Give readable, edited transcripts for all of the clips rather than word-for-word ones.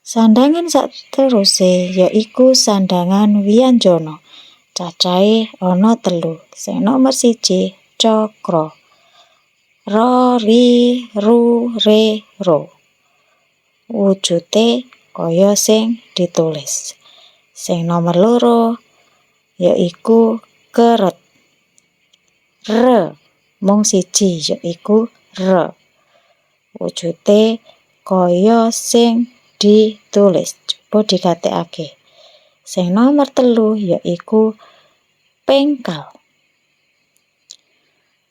Sandhangan saterusé yaiku sandhangan wianjana. Cacahé ana 3. Sing nomer 1 cakra. Ra ri ru re ro. Wujudé kaya sing ditulis. Sing nomer 2 yaiku keret. Re mung 1 yaiku re. Wujudé kaya sing ditulis. Coba digatekake. Sing nomer 3 yaiku pengkal.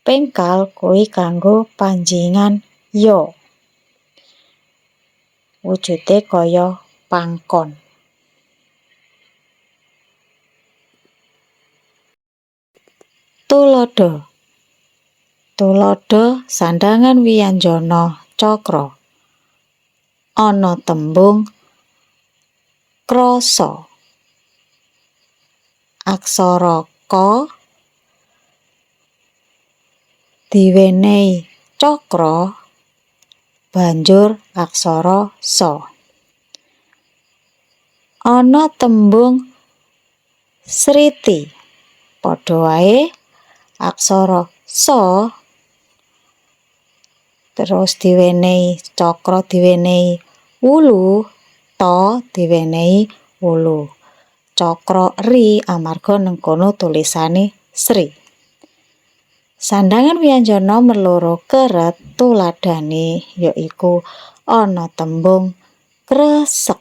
Pengkal kuwi kanggo panjingan ya. Wujudé kaya pangkon. Tuladha. Tuladha sandhangan wianjana cakra. Ana tembung krasa. Aksara ka diwenehi cakra banjur aksara sa. Ana tembung sriti. Padha waé aksara sa terus diwenehi cakra diwenehi wulu, ta diwenehi wulu. Cakra ri amarga neng kono tulisane sri. Sandhangan wianjana nomer 2 keret tuladhane yaiku ana tembung kresek.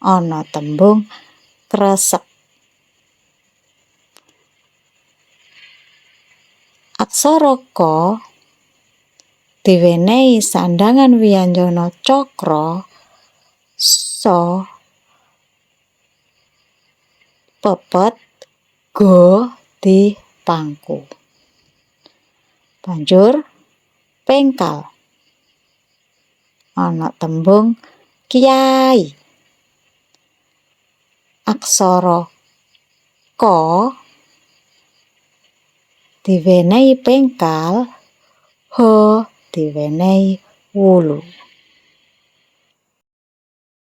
Ana tembung kresek. Aksara ka diwenehi sandhangan wianjana cakra sa pepet ga dipangku. Banjur pengkal. Ana tembung kyai. Aksara ka diwenehi pengkal, ha diwenehi wulu.